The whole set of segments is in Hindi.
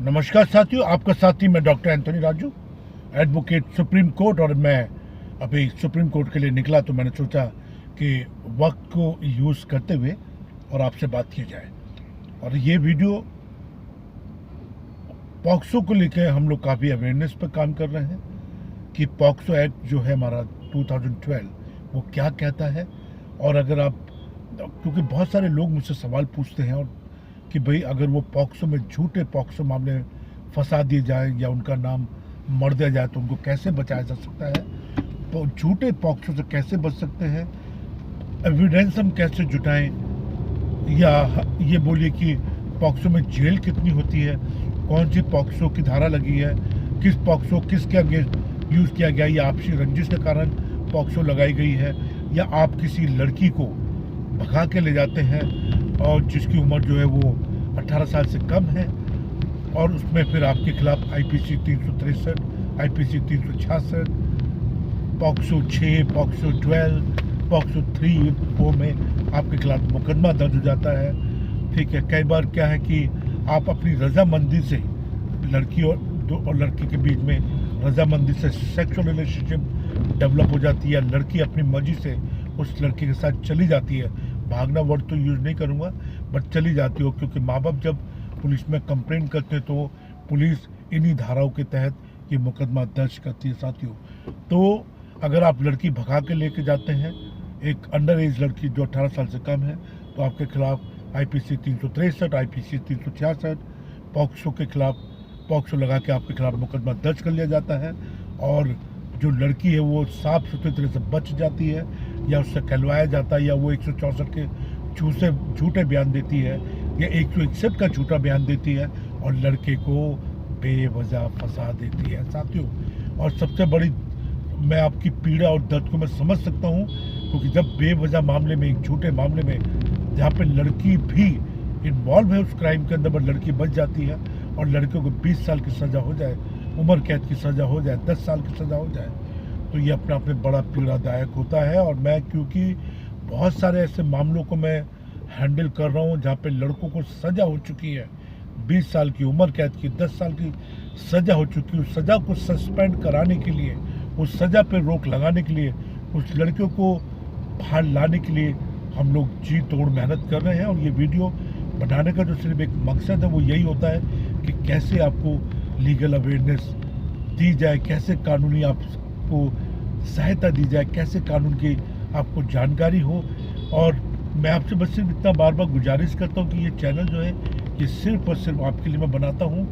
नमस्कार साथियों, आपका साथी मैं doctor Anthony Raju, advocate supreme court. और मैं अभी सुप्रीम कोर्ट के लिए निकला तो मैंने सोचा कि वक्त को यूज़ करते हुए और आपसे बात की जाए। और ये वीडियो पॉक्सो को लेकर हम लोग काफ़ी अवेयरनेस पर काम कर रहे हैं कि पॉक्सो एक्ट जो है हमारा 2012 वो क्या कहता है। और अगर आप, क्योंकि बहुत सारे लोग मुझसे सवाल पूछते हैं और कि भाई अगर वो पॉक्सो में झूठे पॉक्सो मामले में फंसा दिए जाए या उनका नाम मर दिया जाए तो उनको कैसे बचाया जा सकता है, तो झूठे पॉक्सो से कैसे बच सकते हैं, एविडेंस हम कैसे जुटाएं, या ये बोलिए कि पॉक्सो में जेल कितनी होती है, कौन सी पॉक्सो की धारा लगी है, किस पॉक्सो किसके अगेंस्ट यूज़ किया गया, या आपसी रंजिश के कारण पॉक्सो लगाई गई है, या आप किसी लड़की को भगा के ले जाते हैं और जिसकी उम्र जो है वो 18 साल से कम है, और उसमें फिर आपके खिलाफ IPC 363, IPC 366, POCSO 6, POCSO 12, POCSO 3, 4 में आपके खिलाफ मुकदमा दर्ज हो जाता है। ठीक है, कई बार क्या है कि आप अपनी रजामंदी से लड़की और लड़के के बीच में रजामंदी से सेक्सुअल रिलेशनशिप डेवलप हो जाती है, लड़की अपनी मर्जी से उस लड़के के साथ चली जाती है। भागना वर्ड तो यूज़ नहीं करूँगा, बट चली जाती हो, क्योंकि माँ बाप जब पुलिस में कंप्लेंट करते हैं तो पुलिस इन्हीं धाराओं के तहत ये मुकदमा दर्ज करती है साथियों। तो अगर आप लड़की भगा के लेके जाते हैं, एक अंडर एज लड़की जो 18 साल से कम है, तो आपके खिलाफ आईपीसी 363, आईपीसी 366 पॉक्सो के खिलाफ पॉक्सो लगा के आपके खिलाफ मुकदमा दर्ज कर लिया जाता है। और जो लड़की है वो साफ सुथरी तरह से बच जाती है, या उससे कहलवाया जाता है, या वो 164 के झूठे बयान देती है, या 161 का झूठा बयान देती है और लड़के को बेवजह फंसा देती है साथियों। और सबसे बड़ी, मैं आपकी पीड़ा और दर्द को मैं समझ सकता हूँ, क्योंकि जब बेवजह मामले में, एक झूठे मामले में जहाँ पे लड़की भी इन्वॉल्व है उस क्राइम के अंदर, पर लड़की बच जाती है और लड़के को 20 साल की सज़ा हो जाए, उम्र कैद की सज़ा हो जाए, 10 साल की सज़ा हो जाए, तो ये अपने आप में बड़ा पीड़ादायक होता है। और मैं, क्योंकि बहुत सारे ऐसे मामलों को मैं हैंडल कर रहा हूँ जहाँ पे लड़कों को सज़ा हो चुकी है, 20 साल की उम्र कैद की, 10 साल की सज़ा हो चुकी है, उस सज़ा को सस्पेंड कराने के लिए, उस सज़ा पर रोक लगाने के लिए, उस लड़कियों को बाहर लाने के लिए हम लोग जी तोड़ मेहनत कर रहे हैं। और ये वीडियो बनाने का जो सिर्फ एक मकसद है वो यही होता है कि कैसे आपको लीगल अवेयरनेस दी जाए, कैसे कानूनी आपको सहायता दी जाए, कैसे कानून की आपको जानकारी हो। और मैं आपसे बस सिर्फ इतना बार बार गुजारिश करता हूँ कि ये चैनल जो है ये सिर्फ और सिर्फ आपके लिए मैं बनाता हूँ।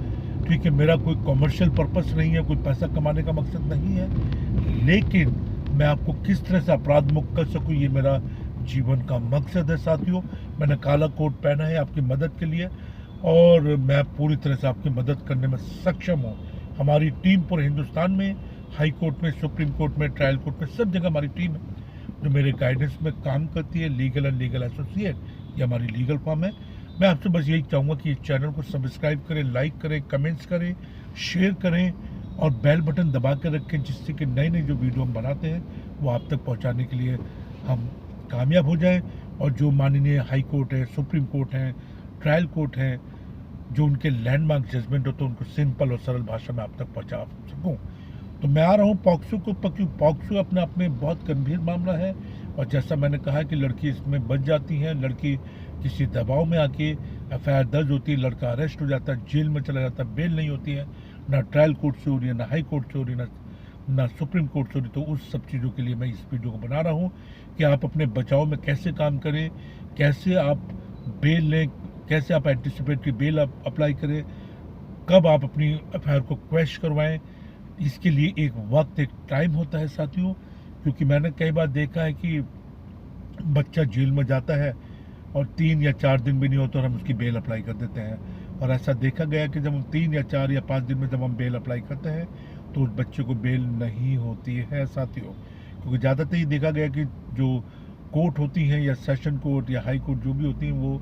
ठीक है, मेरा कोई कमर्शियल पर्पस नहीं है, कोई पैसा कमाने का मकसद नहीं है, लेकिन मैं आपको किस तरह से अपराध मुक्त कर सकूँ ये मेरा जीवन का मकसद है साथियों। मैंने काला कोट पहना है आपकी मदद के लिए, और मैं पूरी तरह से आपकी मदद करने में सक्षम हूँ। हमारी टीम पूरे हिंदुस्तान में, हाई कोर्ट में, सुप्रीम कोर्ट में, ट्रायल कोर्ट में, सब जगह हमारी टीम है जो मेरे गाइडेंस में काम करती है। लीगल एंड लीगल एसोसिएट, ये हमारी लीगल फॉर्म है। मैं आपसे बस यही चाहूँगा कि इस चैनल को सब्सक्राइब करें, लाइक करें, कमेंट्स करें, शेयर करें और बेल बटन दबा कर रखें, जिससे कि नई नई जो वीडियो हम बनाते हैं वो आप तक पहुँचाने के लिए हम कामयाब हो जाए। और जो माननीय हाई कोर्ट है, सुप्रीम कोर्ट है, ट्रायल कोर्ट है, जो उनके लैंडमार्क जजमेंट होते हैं उनको सिंपल और सरल भाषा में आप तक पहुंचा सकूं। तो मैं आ रहा हूं पॉक्सो को, क्योंकि पॉक्सो अपने आप में बहुत गंभीर मामला है। और जैसा मैंने कहा कि लड़की इसमें बच जाती है, लड़की किसी दबाव में आके एफआईआर दर्ज होती है, लड़का अरेस्ट हो जाता है, जेल में चला जाता है, बेल नहीं होती है, ना ट्रायल कोर्ट से हो रही है, ना हाई कोर्ट से हो रही है, ना सुप्रीम कोर्ट से हो रही। तो उस सब चीज़ों के लिए मैं इस वीडियो को बना रहा हूँ कि आप अपने बचाव में कैसे काम करें, कैसे आप बेल लें, कैसे आप एंटिसिपेटरी बेल अप्लाई करें, कब आप अपनी एफआईआर को क्वैश करवाएं। इसके लिए एक वक्त, एक टाइम होता है साथियों, क्योंकि मैंने कई बार देखा है कि बच्चा जेल में जाता है और 3 या 4 दिन भी नहीं होता और हम उसकी बेल अप्लाई कर देते हैं। और ऐसा देखा गया कि जब हम 3 या 4 या 5 दिन में जब हम बेल अप्लाई करते हैं तो उस बच्चे को बेल नहीं होती है साथियों। क्योंकि ज़्यादातर ये देखा गया कि जो कोर्ट होती हैं, या सेशन कोर्ट या हाई कोर्ट जो भी होती हैं,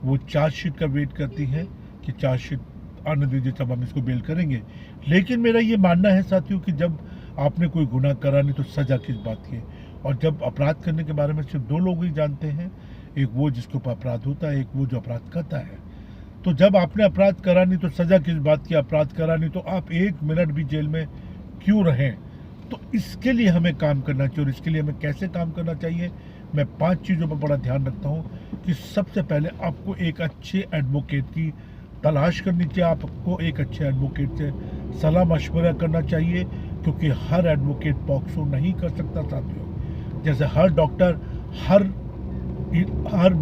वो चार्जशीट का वेट करती हैं कि चार्जशीट आने दीजिए तब हम इसको बेल करेंगे। लेकिन मेरा ये मानना है साथियों कि जब आपने कोई गुनाह करा नहीं तो सज़ा किस बात की। और जब अपराध करने के बारे में सिर्फ 2 लोग ही जानते हैं, एक वो जिसके ऊपर अपराध होता है, एक वो जो अपराध करता है। तो जब आपने अपराध करा नहीं तो सजा किस बात की, अपराध करा नहीं तो आप 1 मिनट भी जेल में क्यों रहें। तो इसके लिए हमें काम करना चाहिए। और इसके लिए हमें कैसे काम करना चाहिए, मैं 5 चीज़ों पर बड़ा ध्यान रखता हूँ कि सबसे पहले आपको एक अच्छे एडवोकेट की तलाश करनी चाहिए। आपको एक अच्छे एडवोकेट से सलाह मशवरा करना चाहिए, क्योंकि हर एडवोकेट पॉक्सो नहीं कर सकता साथियों। जैसे हर डॉक्टर हर हर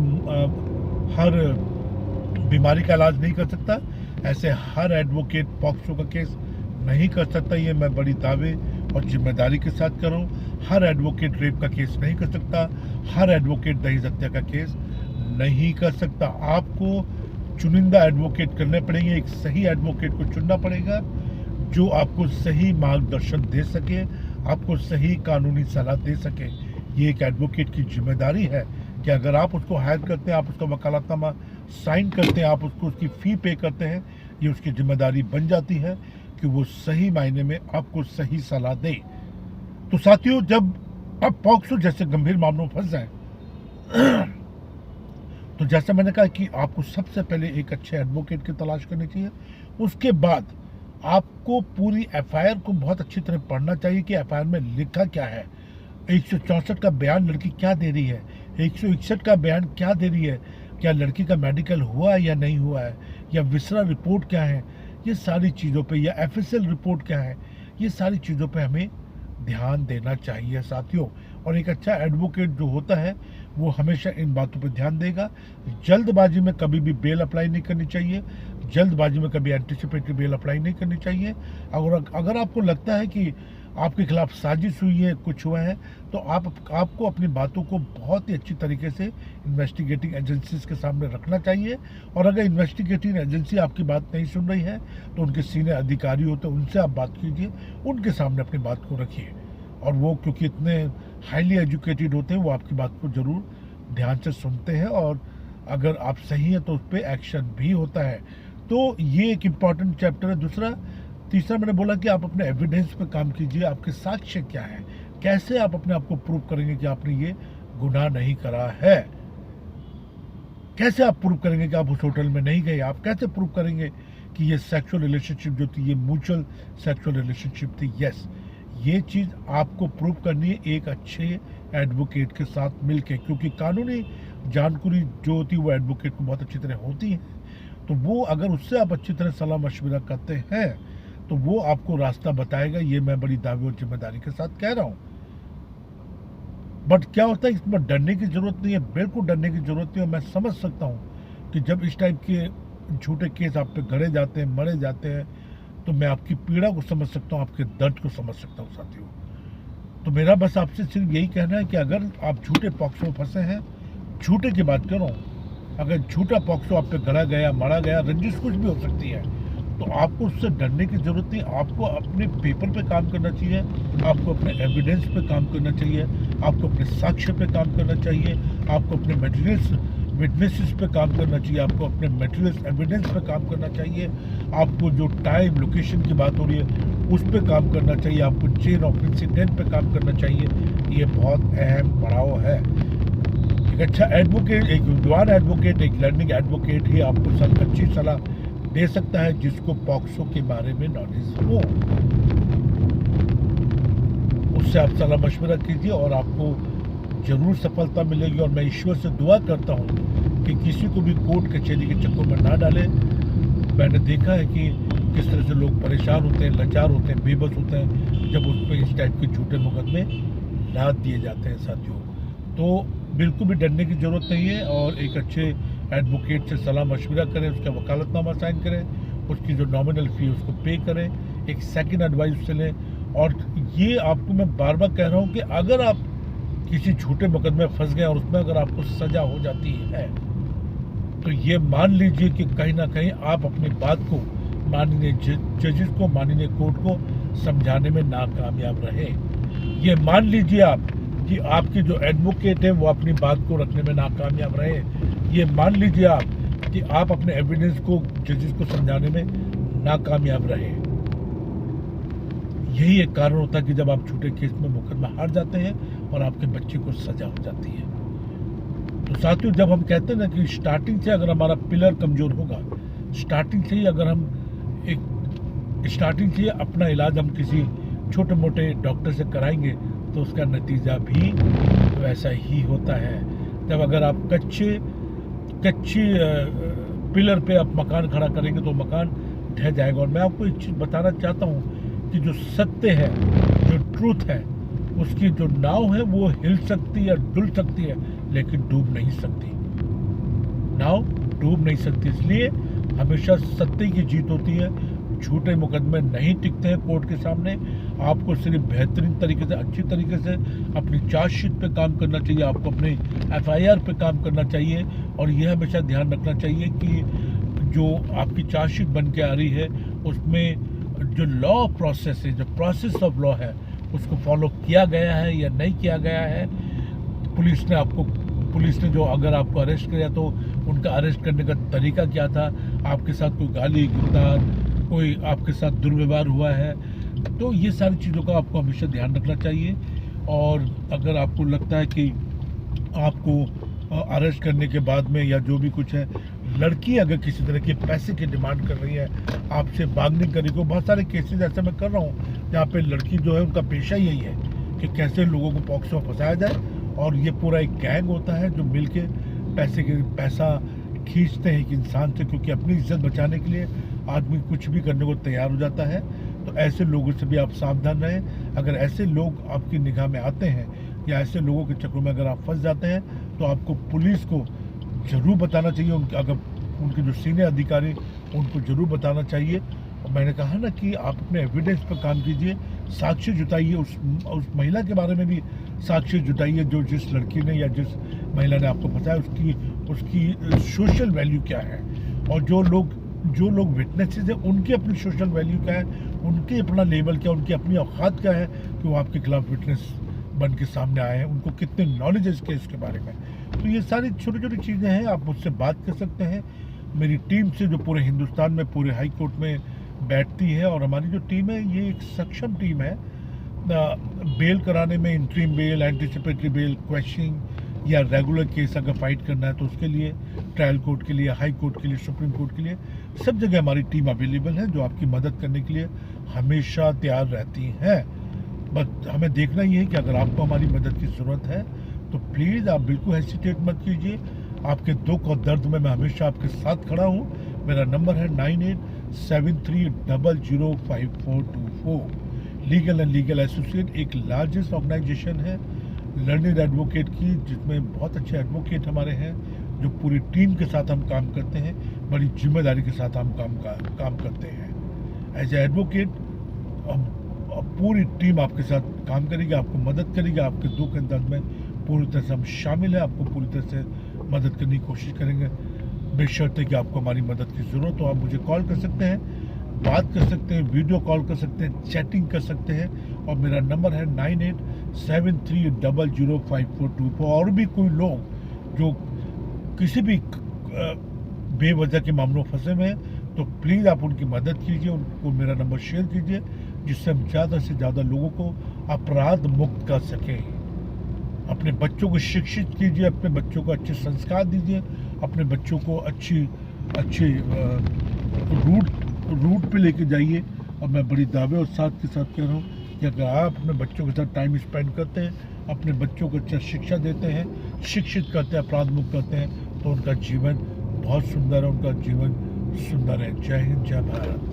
हर बीमारी का इलाज नहीं कर सकता, ऐसे हर एडवोकेट पॉक्सो का केस नहीं कर सकता। ये मैं बड़ी दावे और जिम्मेदारी के साथ कर रहा हूँ। हर एडवोकेट रेप का केस नहीं कर सकता, हर एडवोकेट दहेज हत्या का केस नहीं कर सकता। आपको चुनिंदा एडवोकेट करने पड़ेंगे, एक सही एडवोकेट को चुनना पड़ेगा जो आपको सही मार्गदर्शन दे सके, आपको सही कानूनी सलाह दे सके। ये एक एडवोकेट की जिम्मेदारी है कि अगर आप उसको हायर करते हैं, आप उसका वकालतनामा साइन करते हैं, आप उसकी फ़ी पे करते हैं, ये उसकी जिम्मेदारी बन जाती है कि वो सही मायने में आपको सही सलाह दे। तो साथियों, जब आप पॉक्सो जैसे गंभीर मामलों में फंस जाएं, तो जैसा मैंने कहा कि आपको सबसे पहले एक अच्छे एडवोकेट की तलाश करनी चाहिए। उसके बाद आपको पूरी एफआईआर को बहुत अच्छी तरह पढ़ना चाहिए कि एफआईआर में लिखा क्या है। 164 का बयान लड़की क्या दे रही है, 161 का बयान क्या दे रही है, क्या लड़की का मेडिकल हुआ है या नहीं हुआ है, या विसरा रिपोर्ट क्या है, ये सारी चीज़ों पे, या एफएसएल रिपोर्ट क्या है, ये सारी चीज़ों पे हमें ध्यान देना चाहिए साथियों। और एक अच्छा एडवोकेट जो होता है वो हमेशा इन बातों पे ध्यान देगा। जल्दबाजी में कभी भी बेल अप्लाई नहीं करनी चाहिए, जल्दबाजी में कभी एंटिसिपेटरी बेल अप्लाई नहीं करनी चाहिए। अगर आपको लगता है कि आपके खिलाफ साजिश हुई है, कुछ हुआ है, तो आपको अपनी बातों को बहुत ही अच्छी तरीके से इन्वेस्टिगेटिंग एजेंसीज के सामने रखना चाहिए। और अगर इन्वेस्टिगेटिंग एजेंसी आपकी बात नहीं सुन रही है तो उनके सीनियर अधिकारी होते हैं, उनसे आप बात कीजिए, उनके सामने अपनी बात को रखिए। और वो क्योंकि इतने हाईली एजुकेटेड होते हैं, वो आपकी बात को ज़रूर ध्यान से सुनते हैं, और अगर आप सही हैं तो उस पर एक्शन भी होता है। तो ये एक इम्पॉर्टेंट चैप्टर है। तीसरा मैंने बोला कि आप अपने एविडेंस पे काम कीजिए। आपके साक्ष्य क्या है, कैसे आप अपने आप को प्रूव करेंगे कि आपने ये गुनाह नहीं करा है, कैसे आप प्रूव करेंगे कि आप उस होटल में नहीं गए, आप कैसे प्रूव करेंगे कि ये सेक्सुअल रिलेशनशिप जो थी ये म्यूचुअल सेक्सुअल रिलेशनशिप थी। यस, ये चीज़ आपको प्रूव करनी है एक अच्छे एडवोकेट के साथ मिलके, क्योंकि कानूनी जानकारी जो होती है वो एडवोकेट को बहुत अच्छी तरह होती है। तो वो अगर उससे आप अच्छी तरह सलाह मशवरा करते हैं तो वो आपको रास्ता बताएगा। ये मैं बड़ी दावे और जिम्मेदारी के साथ कह रहा हूँ। बट क्या होता है, इसमें डरने की जरूरत नहीं है, बिल्कुल डरने की जरूरत नहीं है। मैं समझ सकता हूँ कि जब इस टाइप के झूठे केस आप पे गढ़े जाते हैं, मरे जाते हैं, तो मैं आपकी पीड़ा को समझ सकता हूँ, आपके दर्द को समझ सकता हूँ साथियों। तो मेरा बस आपसे सिर्फ यही कहना है कि अगर आप झूठे पॉक्सो में फंसे हैं, झूठे की बात कर रहा हूँ, अगर झूठा पॉक्सो आप पे गढ़ा गया, मारा गया, रंजिश कुछ भी हो सकती है, तो आपको उससे डरने की जरूरत नहीं। आपको अपने पेपर पे काम करना चाहिए, आपको अपने एविडेंस पे काम करना चाहिए, आपको अपने साक्ष्य पे काम करना चाहिए, आपको अपने मटेरियल्स विटनेसेस पे काम करना चाहिए, आपको अपने मटेरियल्स एविडेंस पे काम करना चाहिए, आपको जो टाइम लोकेशन की बात हो रही है उस पे काम करना चाहिए, आपको चेन ऑफ इंसिडेंट पे काम करना चाहिए। ये बहुत अहम पड़ाव है। एक अच्छा एडवोकेट, एक विद्वान एडवोकेट, एक लर्निंग एडवोकेट ही आपको सब अच्छी सलाह दे सकता है जिसको पॉक्सो के बारे में नॉलेज हो। उससे आप सलाह मशवरा कीजिए और आपको जरूर सफलता मिलेगी। और मैं ईश्वर से दुआ करता हूँ कि किसी को भी कोर्ट कचहरी के चक्कर में ना डाले। मैंने देखा है कि किस तरह से लोग परेशान होते हैं, लाचार होते हैं, बेबस होते हैं जब उस पर इस टाइप के झूठे मुकदमे लाद दिए जाते हैं साथियों। तो बिल्कुल भी डरने की ज़रूरत नहीं है। और एक अच्छे एडवोकेट से सलाह मशवरा करें, उसका वकालतनामा साइन करें, उसकी जो नॉमिनल फ़ी उसको पे करें, एक सेकंड एडवाइस से लें। और ये आपको मैं बार बार कह रहा हूँ कि अगर आप किसी झूठे मुकदमे में फंस गए और उसमें अगर आपको सज़ा हो जाती है तो ये मान लीजिए कि कहीं ना कहीं आप अपनी बात को माननीय जजेस को, माननीय कोर्ट को समझाने में नाकामयाब रहे। ये मान लीजिए आप कि आपके जो एडवोकेट है वो अपनी बात को रखने में नाकामयाब रहे। ये मान लीजिए आप कि आप अपने एविडेंस को जजेस को समझाने में नाकामयाब रहे। यही एक कारण होता है कि जब आप झूठे केस में मुकदमा हार जाते हैं और आपके बच्चे को सजा हो जाती है। तो साथियों, जब हम कहते हैं ना कि स्टार्टिंग से अगर हमारा पिलर कमजोर होगा स्टार्टिंग से ही अगर हम स्टार्टिंग से अपना इलाज हम किसी छोटे मोटे डॉक्टर से कराएंगे तो उसका नतीजा भी वैसा ही होता है। जब अगर आप कच्ची पिलर पे आप मकान खड़ा करेंगे तो मकान ढह जाएगा। और मैं आपको एक चीज़ बताना चाहता हूँ कि जो सत्य है, जो ट्रूथ है, उसकी जो नाव है वो हिल सकती है, डुल सकती है, लेकिन डूब नहीं सकती। नाव डूब नहीं सकती। इसलिए हमेशा सत्य की जीत होती है। झूठे मुकदमे नहीं टिकते हैं कोर्ट के सामने। आपको सिर्फ बेहतरीन तरीके से, अच्छी तरीके से अपनी चार्जशीट पे काम करना चाहिए, आपको अपने FIR पे काम करना चाहिए। और यह हमेशा ध्यान रखना चाहिए कि जो आपकी चार्जशीट बन के आ रही है उसमें जो लॉ प्रोसेस है, जो प्रोसेस ऑफ लॉ है, उसको फॉलो किया गया है या नहीं किया गया है। पुलिस ने जो अगर आपको अरेस्ट किया तो उनका अरेस्ट करने का तरीका क्या था, आपके साथ कोई गाली गलौज, कोई आपके साथ दुर्व्यवहार हुआ है, तो ये सारी चीज़ों का आपको हमेशा ध्यान रखना चाहिए। और अगर आपको लगता है कि आपको अरेस्ट करने के बाद में या जो भी कुछ है, लड़की अगर किसी तरह के पैसे की डिमांड कर रही है, आपसे बार्गेनिंग करने को, बहुत सारे केसेस ऐसे मैं कर रहा हूँ जहाँ पे लड़की जो है उनका पेशा यही है कि कैसे लोगों को पॉक्सो में फंसाया जाए। और ये पूरा एक गैंग होता है जो मिलके पैसा खींचते हैं एक इंसान से, क्योंकि अपनी इज्जत बचाने के लिए आदमी कुछ भी करने को तैयार हो जाता है। तो ऐसे लोगों से भी आप सावधान रहें। अगर ऐसे लोग आपकी निगाह में आते हैं या ऐसे लोगों के चक्कर में अगर आप फंस जाते हैं तो आपको पुलिस को ज़रूर बताना चाहिए। अगर उनके जो सीनियर अधिकारी, उनको ज़रूर बताना चाहिए। और मैंने कहा ना कि आप अपने एविडेंस पर काम कीजिए, साक्ष्य जुटाइए, उस महिला के बारे में भी साक्ष्य जुटाइए जो जिस लड़की ने या जिस महिला ने आपको फंसाया, उसकी सोशल वैल्यू क्या है। और जो लोग विटनेसेस हैं उनकी अपनी सोशल वैल्यू क्या है, उनके अपना लेवल क्या, उनकी अपनी औकात क्या है कि वो आपके खिलाफ विटनेस बन के सामने आए हैं, उनको कितने नॉलेज है इस केस के बारे में। तो ये सारी छोटी छोटी चीज़ें हैं, आप मुझसे बात कर सकते हैं। मेरी टीम से जो पूरे हिंदुस्तान में, पूरे हाई कोर्ट में बैठती है, और हमारी जो टीम है ये एक सक्षम टीम है बेल कराने में, interim bell, anticipatory bail, questioning या रेगुलर केस अगर फाइट करना है तो उसके लिए, ट्रायल कोर्ट के लिए, हाई कोर्ट के लिए, सुप्रीम कोर्ट के लिए, सब जगह हमारी टीम अवेलेबल है जो आपकी मदद करने के लिए हमेशा तैयार रहती हैं। बस हमें देखना ये है कि अगर आपको हमारी मदद की ज़रूरत है तो प्लीज़ आप बिल्कुल हेसिटेट मत कीजिए। आपके दुख और दर्द में मैं हमेशा आपके साथ खड़ा हूँ। मेरा नंबर है 9873005424। लीगल एंड लीगल एसोसिएट एक लार्जेस्ट ऑर्गेनाइजेशन है लर्निंग एडवोकेट की, जिसमें बहुत अच्छे एडवोकेट हमारे हैं जो पूरी टीम के साथ हम काम करते हैं, बड़ी जिम्मेदारी के साथ हम काम करते हैं। एज ए एडवोकेट पूरी टीम आपके साथ काम करेगी, आपको मदद करेगी, आपके दुख एंड दर्द में पूरी तरह से हम शामिल हैं, आपको पूरी तरह से मदद करने की कोशिश करेंगे। बेशर्त है कि आपको हमारी मदद की ज़रूरत हो, आप मुझे कॉल कर सकते हैं, बात कर सकते हैं, वीडियो कॉल कर सकते हैं, चैटिंग कर सकते हैं। और मेरा नंबर है 9873005424। और भी कोई लोग जो किसी भी बेवजह के मामलों में फंसे हुए हैं तो प्लीज़ आप उनकी मदद कीजिए, उनको मेरा नंबर शेयर कीजिए, जिससे हम ज़्यादा से ज़्यादा लोगों को अपराध मुक्त कर सकें। अपने बच्चों को शिक्षित कीजिए, अपने बच्चों को अच्छे संस्कार दीजिए, अपने बच्चों को अच्छी रूट पे लेके जाइए। और मैं बड़ी दावे और साथ के साथ कह रहा हूँ कि अगर आप अपने बच्चों के साथ टाइम स्पेंड करते हैं, अपने बच्चों को अच्छा शिक्षा देते हैं, शिक्षित करते हैं, अपराध मुक्त करते हैं, तो उनका जीवन बहुत सुंदर है, उनका जीवन सुंदर है। जय हिंद, जय भारत।